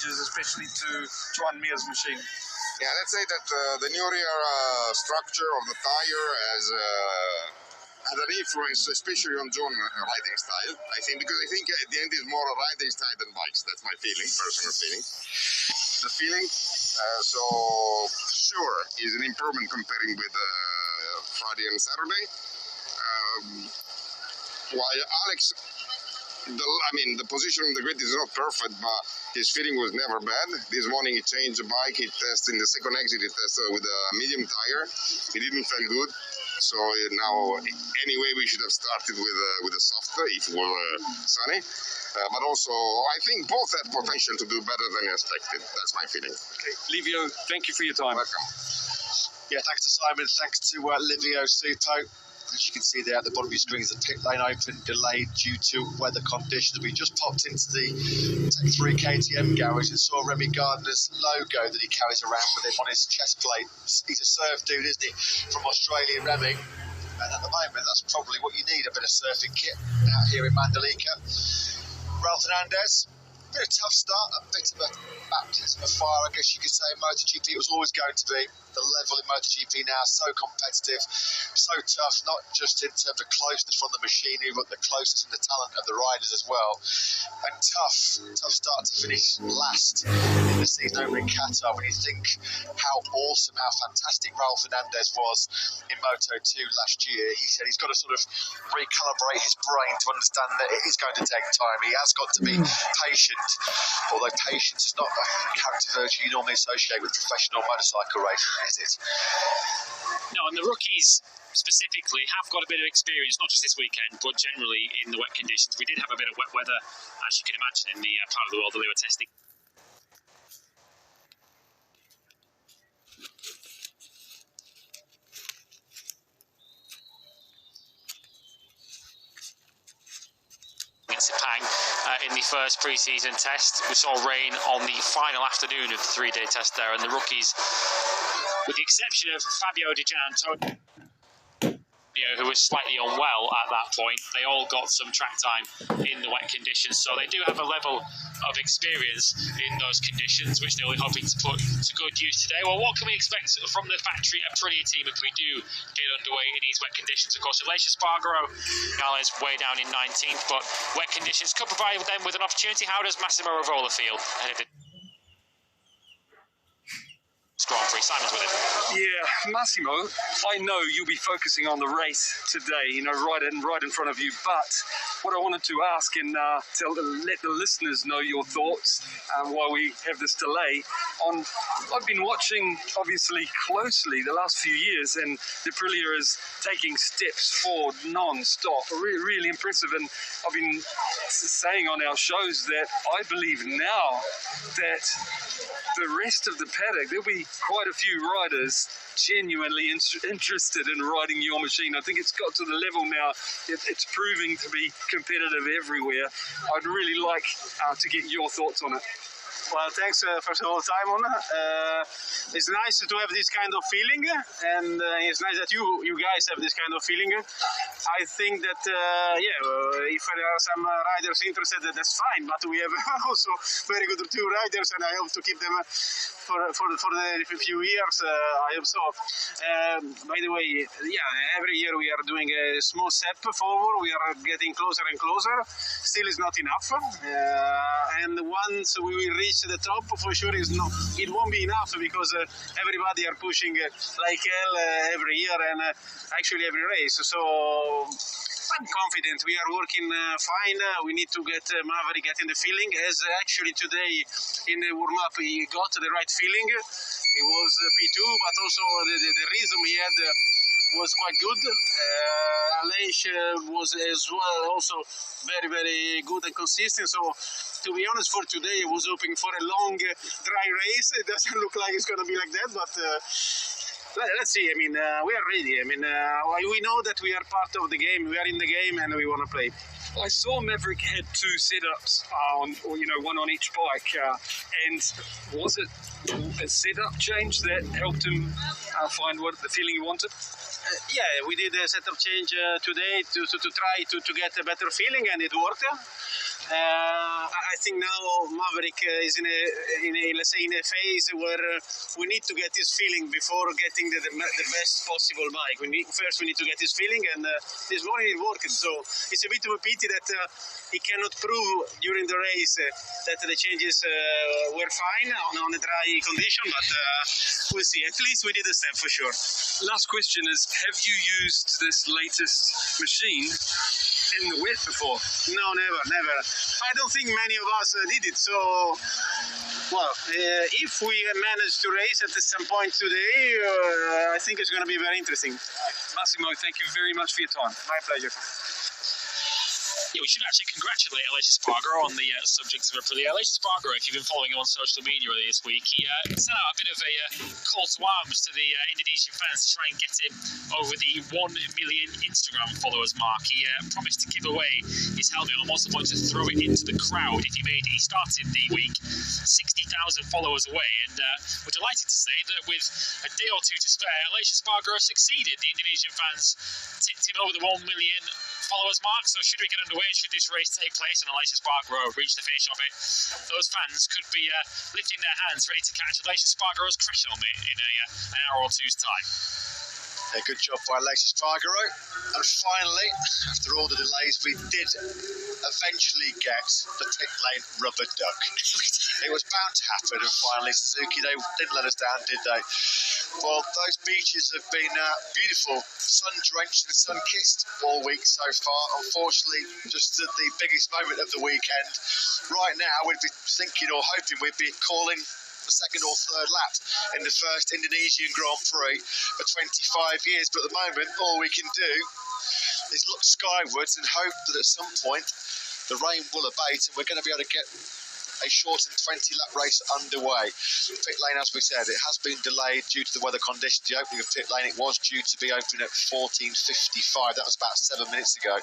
especially to Juan Mir's machine? Yeah, let's say that the new rear structure of the tire has had an influence, especially on John's riding style. I think because I think at the end is more a riding style than bikes. That's my feeling, personal feeling. The feeling, so sure, is an improvement comparing with Friday and Saturday. While Alex, the position on the grid is not perfect, but his feeling was never bad. This morning he changed the bike. He tested in the second exit. He tested with a medium tire. He didn't feel good. So now, anyway, we should have started with a softer if it were sunny. But also, I think both have potential to do better than expected. That's my feeling. Okay, Livio, thank you for your time. Welcome. Yeah, thanks to Simon. Thanks to Livio Supo. As you can see there at the bottom of your screen is the pit lane open, delayed due to weather conditions. We just popped into the Tech 3 KTM garage and saw Remy Gardner's logo that he carries around with him on his chest plate. He's a surf dude, isn't he, from Australia, Remy? And at the moment, that's probably what you need, a bit of surfing kit out here in Mandalika. Ralph Hernandez, a bit of a tough start, a bit of a baptism of fire, I guess you could say, in MotoGP. It was always going to be. The level in MotoGP now, so competitive, so tough, not just in terms of closeness from the machinery, but the closeness and the talent of the riders as well. And tough start to finish last in the season over in Qatar. When you think how awesome, how fantastic Ralph Hernandez was in Moto2 last year, he said he's got to sort of recalibrate his brain to understand that it is going to take time. He has got to be patient, although patience is not a character virtue you normally associate with professional motorcycle racing, is it? No, and the rookies specifically have got a bit of experience, not just this weekend, but generally in the wet conditions. We did have a bit of wet weather, as you can imagine, in the part of the world that they were testing. In Sepang in the first pre-season test. We saw rain on the final afternoon of the three-day test there, and the rookies, with the exception of Fabio Di Gianantonio, who was slightly unwell at that point, they all got some track time in the wet conditions, so they do have a level of experience in those conditions, which they'll be hoping to put to good use today. Well, what can we expect from the factory Aprilia team if we do get underway in these wet conditions? Of course, Aleix Espargaro now is way down in 19th, but wet conditions could provide them with an opportunity. How does Massimo Rivola feel ahead of the Grand Prix? Simon's with him. Yeah, Massimo, I know you'll be focusing on the race today, right in front of you, but what I wanted to ask and let the listeners know your thoughts while we have this delay on, I've been watching obviously closely the last few years, and Aprilia is taking steps forward non-stop, really impressive, and I've been saying on our shows that I believe now that the rest of the paddock, there'll be quite a few riders genuinely interested in riding your machine. I think it's got to the level now, it's proving to be competitive everywhere. I'd really like to get your thoughts on it. Well, thanks first of all, Simon. It's nice to have this kind of feeling, and it's nice that you guys have this kind of feeling. I think that if there are some riders interested, that's fine. But we have also very good two riders, and I hope to keep them for the few years. I hope so. By the way, every year we are doing a small step forward. We are getting closer and closer. Still, is not enough. And once we will reach the top, for sure it won't be enough, because everybody are pushing like hell every year and actually every race. So I'm confident we are working fine. We need to get Maverick getting the feeling, as actually today in the warm-up he got the right feeling. He was P2, but also the rhythm he had was quite good. Aleix was as well also very, very good and consistent. So to be honest, for today I was hoping for a long dry race. It doesn't look like it's going to be like that, but let's see. I mean, we are ready. I mean, we know that we are part of the game. We are in the game and we want to play. I saw Maverick had two setups one on each bike, and was it a setup change that helped him find what the feeling he wanted? Yeah, we did a setup change today to try to get a better feeling, and it worked. I think now Maverick is in a phase where we need to get his feeling before getting the best possible bike. We need to get his feeling, and this morning it worked. So it's a bit of a pity that he cannot prove during the race that the changes were fine on a dry condition, but we'll see. At least we did a step for sure. Last question is, have you used this latest machine in the wet before? No, never. I don't think many of us did it. So, well, if we manage to race at some point today, I think it's going to be very interesting. Massimo, thank you very much for your time. My pleasure. Yeah, we should actually congratulate Aleix Espargaro on the subject of Aprilia. Aleix Espargaro, if you've been following him on social media earlier this week, he sent out a bit of a call to arms to the Indonesian fans to try and get him over the 1 million Instagram followers mark. He promised to give away his helmet and also wanted to throw it into the crowd if he made it. He started the week 60,000 followers away, and we're delighted to say that with a day or two to spare, Aleix Espargaro succeeded. The Indonesian fans tipped him over the 1 million followers mark, so should we get underway and should this race take place and Aleix Espargaro reach the finish of it, those fans could be lifting their hands ready to catch Aleix Espargaro's crash helmet in an hour or two's time. A good job by Aleix Espargaro. And finally, after all the delays, we did eventually get the pit lane rubber duck. It was bound to happen, and finally Suzuki, they didn't let us down, did they? Well, those beaches have been beautiful, sun-drenched and sun-kissed all week so far. Unfortunately, just at the biggest moment of the weekend, right now we'd be thinking or hoping we'd be calling the second or third lap in the first Indonesian Grand Prix for 25 years. But at the moment, all we can do is look skywards and hope that at some point the rain will abate and we're going to be able to get a shortened 20-lap race underway. The pit lane, as we said, it has been delayed due to the weather conditions. The opening of pit lane, it was due to be open at 14:55. That was about 7 minutes ago,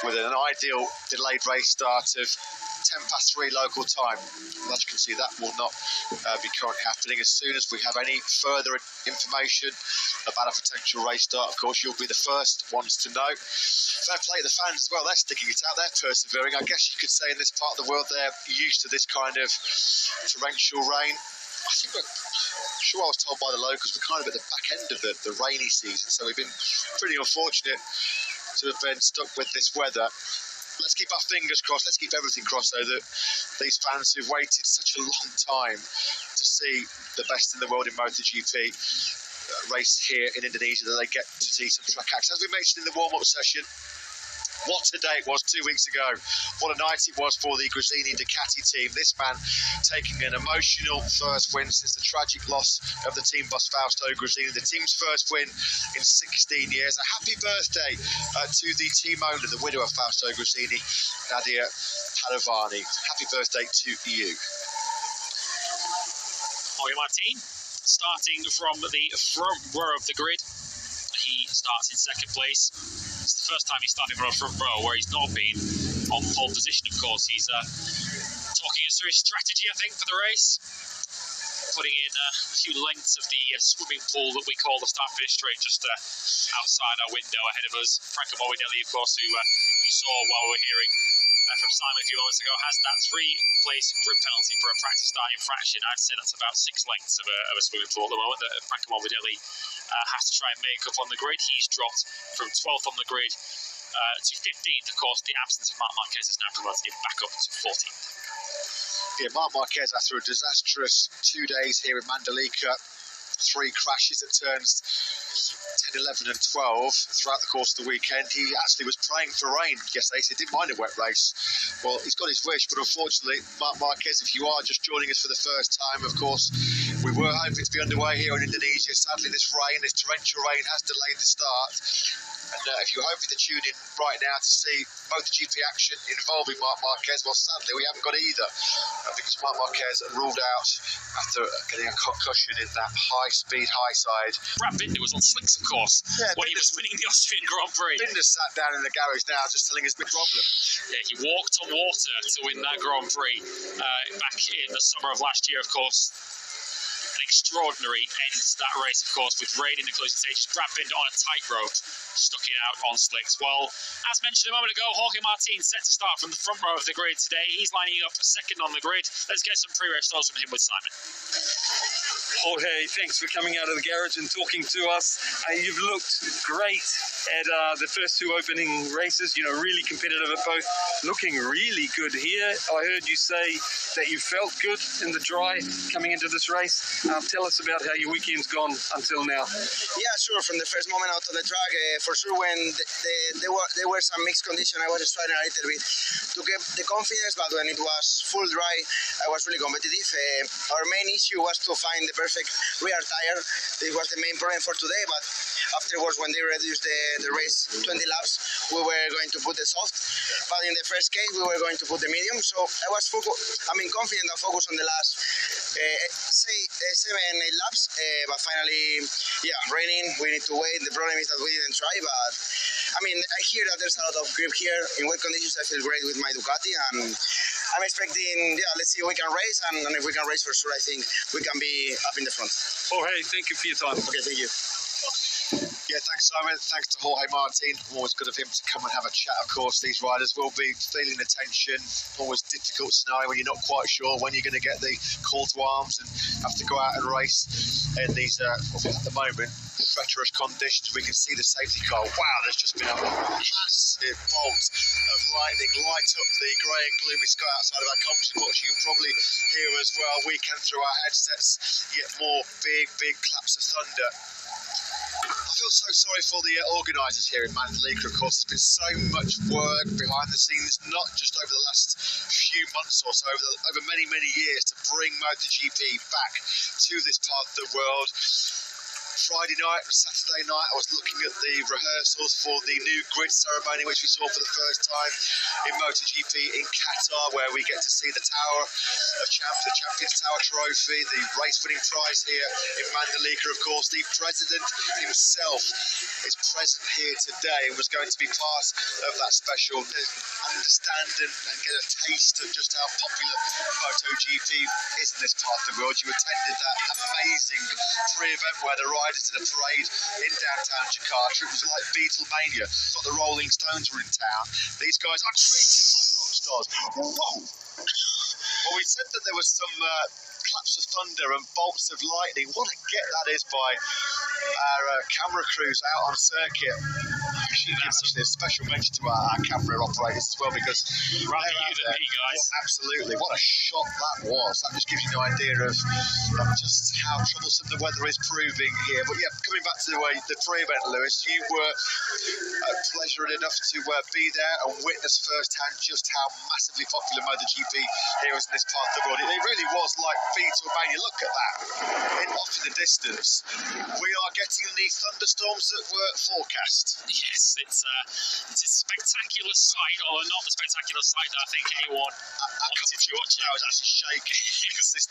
with an ideal delayed race start of 3:10 local time. As you can see, that will not be currently happening. As soon as we have any further information about a potential race start, of course, you'll be the first ones to know. Fair play to the fans as well. They're sticking it out. They're persevering. I guess you could say in this part of the world they're used to this kind of torrential rain. I think I'm sure I was told by the locals we're kind of at the back end of the rainy season, so we've been pretty unfortunate to have been stuck with this weather. Let's keep our fingers crossed, let's keep everything crossed so that these fans who've waited such a long time to see the best in the world in MotoGP race here in Indonesia, that they get to see some track action. As we mentioned in the warm-up session, what a day it was 2 weeks ago. What a night it was for the Gresini Ducati team. This man taking an emotional first win since the tragic loss of the team boss Fausto Gresini, the team's first win in 16 years. A happy birthday to the team owner, the widow of Fausto Gresini, Nadia Padovani. Happy birthday to you. Jorge Martin, starting from the front row of the grid. He starts in second place. It's the first time he's starting from a front row where he's not been on pole position, of course. He's talking us through his strategy, I think, for the race. Putting in a few lengths of the swimming pool that we call the start-finish straight just outside our window ahead of us. Franco Morbidelli, of course, who you saw while we were hearing from Simon a few moments ago, has that 3-place grid penalty for a practice start infraction. I'd say that's about 6 lengths of a swimming pool at the moment that Franco Morbidelli has to try and make up on the grid. He's dropped from 12th on the grid to 15th. Of course, the absence of Marc Marquez has now promoted him back up to 14th. Yeah, Marc Marquez, after a disastrous 2 days here in Mandalika, 3 crashes at turns 10, 11 and 12 throughout the course of the weekend. He actually was praying for rain yesterday, so he didn't mind a wet race. Well, he's got his wish, but unfortunately, Marc Marquez, if you are just joining us for the first time, of course, We were hoping to be underway here in Indonesia. Sadly, this torrential rain has delayed the start. And if you're hoping to tune in right now to see MotoGP action involving Marc Marquez, well, sadly, we haven't got either. Because Marc Marquez ruled out after getting a concussion in that high-speed, high side. Brad Binder was on slicks, of course, when he was winning the Austrian Grand Prix. Binder sat down in the garage now just telling us the problem. Yeah, he walked on water to win that Grand Prix back in the summer of last year, of course. An extraordinary end to that race, of course, with rain in the closing stages. Brad Binder on a tightrope, stuck it out on slicks. Well, as mentioned a moment ago, Jorge Martin set to start from the front row of the grid today. He's lining up second on the grid. Let's get some pre-race thoughts from him with Simon. Jorge, thanks for coming out of the garage and talking to us. You've looked great at the first two opening races, really competitive at both. Looking really good here. I heard you say that you felt good in the dry coming into this race. Tell us about how your weekend's gone until now. Yeah, sure. From the first moment out on the track, for sure when there were some mixed conditions, I was struggling a little bit to get the confidence, but when it was full dry, I was really competitive. Our main issue was to find the perfect rear tire. This was the main problem for today, but afterwards when they reduced the race 20 laps, we were going to put the soft, but in the first case we were going to put the medium. So I was confident and focused on the last 7-8 laps, but finally, raining, we need to wait. The problem is that we didn't try, but I hear that there's a lot of grip here. In wet conditions I feel great with my Ducati, and I'm expecting, let's see if we can race, and if we can race for sure, I think we can be up in the front. Jorge, thank you for your time. Okay, thank you. Yeah, thanks, Simon. Thanks to Jorge Martin. Always good of him to come and have a chat, of course. These riders will be feeling the tension. Always difficult scenario when you're not quite sure when you're going to get the call to arms and have to go out and race in these, at the moment, treacherous conditions. We can see the safety car. Wow, there's just been a massive bolt of lightning light up the grey and gloomy sky outside of our competition box. You can probably hear as well. We can, through our headsets, yet more big claps of thunder. I feel so sorry for the organisers here in Mandalika. Of course, there's been so much work behind the scenes, not just over the last few months or so, over many years, to bring MotoGP back to this part of the world. Friday night and Saturday night, I was looking at the rehearsals for the new grid ceremony, which we saw for the first time in MotoGP in Qatar, where we get to see the Tower of the Champions Tower Trophy, the race-winning prize here in Mandalika. Of course, the president himself is present here today and was going to be part of that special, understand and get a taste of just how popular MotoGP is in this part of the world. You attended that amazing pre-event where the riders did a parade in downtown Jakarta. It was like Beatlemania. It was like the Rolling Stones were in town. These guys are treated like rock stars. Whoa! Well, we said that there was some claps of thunder and bolts of lightning. What a get that is by our camera crews out on circuit. Actually, a special mention to our camera operators as well, because Rather you than me, guys. Absolutely, what a shot that was. That just gives you an idea of just how troublesome the weather is proving here. But yeah, coming back to the pre-event, Lewis, you were pleasured enough to be there and witness firsthand just how massively popular MotoGP here is in this part of the world. It really was like Beatlemania. Look at that. Off in the distance, we are getting the thunderstorms that were forecast. Yes, it's a spectacular sight, or not the spectacular sight that I think anyone wanted to watch. I was actually shaking because this